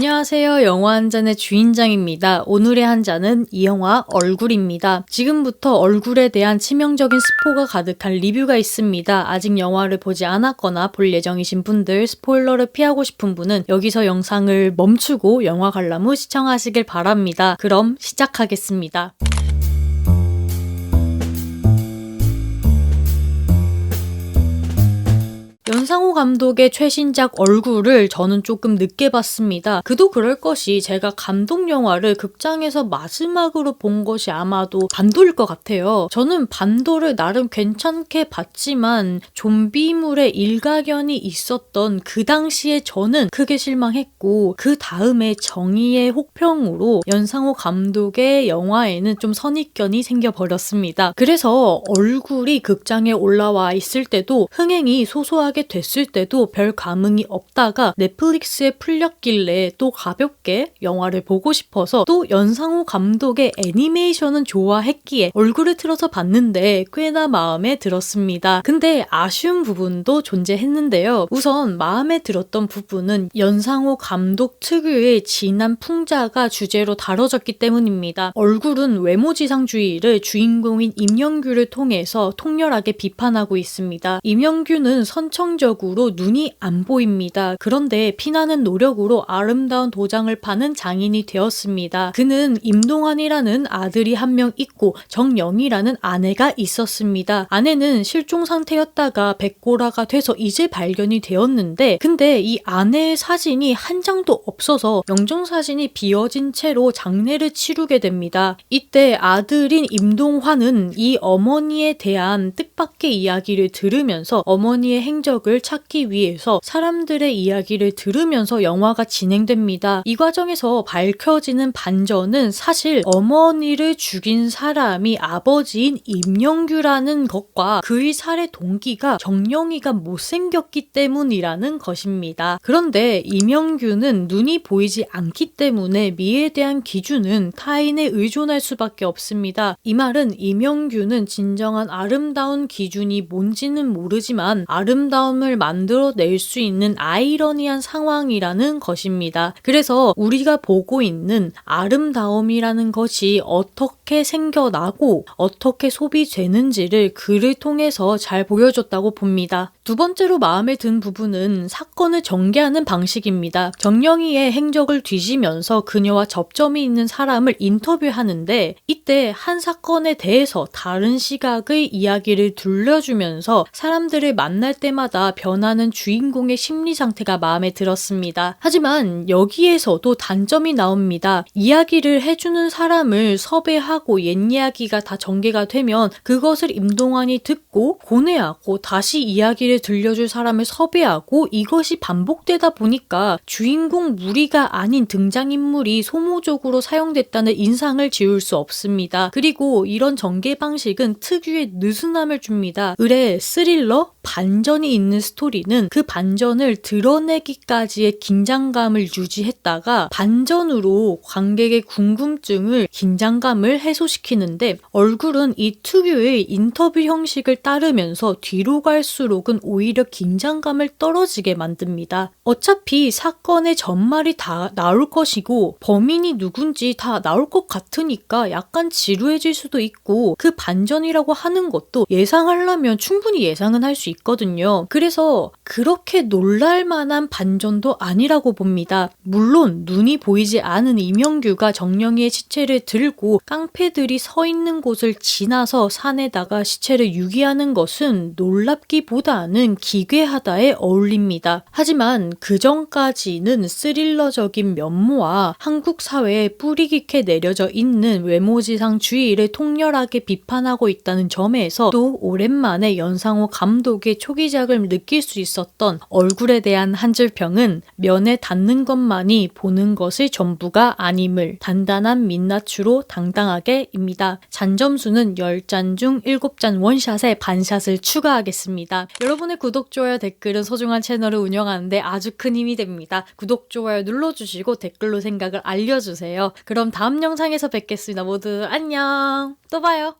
안녕하세요. 영화 한 잔의 주인장입니다. 오늘의 한 잔은 이 영화 얼굴입니다. 지금부터 얼굴에 대한 치명적인 스포가 가득한 리뷰가 있습니다. 아직 영화를 보지 않았거나 볼 예정이신 분들, 스포일러를 피하고 싶은 분은 여기서 영상을 멈추고 영화 관람 후 시청하시길 바랍니다. 그럼 시작하겠습니다. 연상호 감독의 최신작 얼굴을 저는 조금 늦게 봤습니다. 그도 그럴 것이 제가 감독 영화를 극장에서 마지막으로 본 것이 아마도 반도일 것 같아요. 저는 반도를 나름 괜찮게 봤지만 좀비물의 일가견이 있었던 그 당시에 저는 크게 실망했고, 그 다음에 정의의 혹평으로 연상호 감독의 영화에는 좀 선입견이 생겨버렸습니다. 그래서 얼굴이 극장에 올라와 있을 때도 흥행이 소소하게 됐을 때도 별 감흥이 없다가 넷플릭스에 풀렸길래 또 가볍게 영화를 보고 싶어서 또 연상호 감독의 애니메이션은 좋아했기에 얼굴을 틀어서 봤는데 꽤나 마음에 들었습니다. 근데 아쉬운 부분도 존재했는데요. 우선 마음에 들었던 부분은 연상호 감독 특유의 진한 풍자가 주제로 다뤄졌기 때문입니다. 얼굴은 외모지상주의를 주인공인 임영규를 통해서 통렬하게 비판하고 있습니다. 임영규는 선천적으로 눈이 안 보입니다. 그런데 피나는 노력으로 아름다운 도장을 파는 장인이 되었습니다. 그는 임동환이라는 아들이 한 명 있고 정영이라는 아내가 있었습니다. 아내는 실종 상태였다가 백골아가 돼서 이제 발견이 되었는데, 근데 이 아내의 사진이 한 장도 없어서 영정사진이 비어진 채로 장례를 치르게 됩니다. 이때 아들인 임동환은 이 어머니에 대한 뜻밖의 이야기를 들으면서 어머니의 행적을 찾기 위해서 사람들의 이야기를 들으면서 영화가 진행됩니다. 이 과정에서 밝혀지는 반전은 사실 어머니를 죽인 사람이 아버지인 임영규라는 것과 그의 살해 동기가 정영이가 못생겼기 때문이라는 것입니다. 그런데 임영규는 눈이 보이지 않기 때문에 미에 대한 기준은 타인에 의존할 수밖에 없습니다. 이 말은 임영규는 진정한 아름다운 기준이 뭔지는 모르지만 아름다움을 만들어낼 수 있는 아이러니한 상황이라는 것입니다. 그래서 우리가 보고 있는 아름다움이라는 것이 어떻게 생겨나고 어떻게 소비되는지를 그를 통해서 잘 보여줬다고 봅니다. 두 번째로 마음에 든 부분은 사건을 전개하는 방식입니다. 정영이의 행적을 뒤지면서 그녀와 접점이 있는 사람을 인터뷰하는데, 이때 한 사건에 대해서 다른 시각의 이야기를 들려주면서 사람들을 만날 때마다 변하는 주인공의 심리 상태가 마음에 들었습니다. 하지만 여기에서도 단점이 나옵니다. 이야기를 해주는 사람을 섭외하고 옛 이야기가 다 전개가 되면 그것을 임동환이 듣고 고뇌하고 다시 이야기를 들려줄 사람을 섭외하고, 이것이 반복되다 보니까 주인공 무리가 아닌 등장인물이 소모적으로 사용됐다는 인상을 지울 수 없습니다. 그리고 이런 전개 방식은 특유의 느슨함을 줍니다. 의뢰 스릴러? 반전이 있는 스토리는 그 반전을 드러내기까지의 긴장감을 유지했다가 반전으로 관객의 궁금증을, 긴장감을 해소시키는데, 얼굴은 이 특유의 인터뷰 형식을 따르면서 뒤로 갈수록은 오히려 긴장감을 떨어지게 만듭니다. 어차피 사건의 전말이 다 나올 것이고 범인이 누군지 다 나올 것 같으니까 약간 지루해질 수도 있고, 그 반전이라고 하는 것도 예상하려면 충분히 예상은 할 수 있거든요. 그래서 그렇게 놀랄 만한 반전도 아니라고 봅니다. 물론 눈이 보이지 않은 임영규가 정영이의 시체를 들고 깡패들이 서 있는 곳을 지나서 산에다가 시체를 유기하는 것은 놀랍기보다는 기괴하다에 어울립니다. 하지만 그 전까지는 스릴러적인 면모와 한국 사회에 뿌리 깊게 내려져 있는 외모지상주의를 통렬하게 비판하고 있다는 점에서 또 오랜만에 연상호 감독의 초기작을 느낄 수 있었던 얼굴에 대한 한 줄 평은, 면에 닿는 것만이 보는 것의 전부가 아님을 단단한 민낯으로 당당하게입니다. 잔점수는 10잔 중 7잔 원샷에 반샷을 추가하겠습니다. 여러분의 구독, 좋아요, 댓글은 소중한 채널을 운영하는데 아주 큰 힘이 됩니다. 구독, 좋아요 눌러주시고 댓글로 생각을 알려주세요. 그럼 다음 영상에서 뵙겠습니다. 모두 안녕. 또 봐요.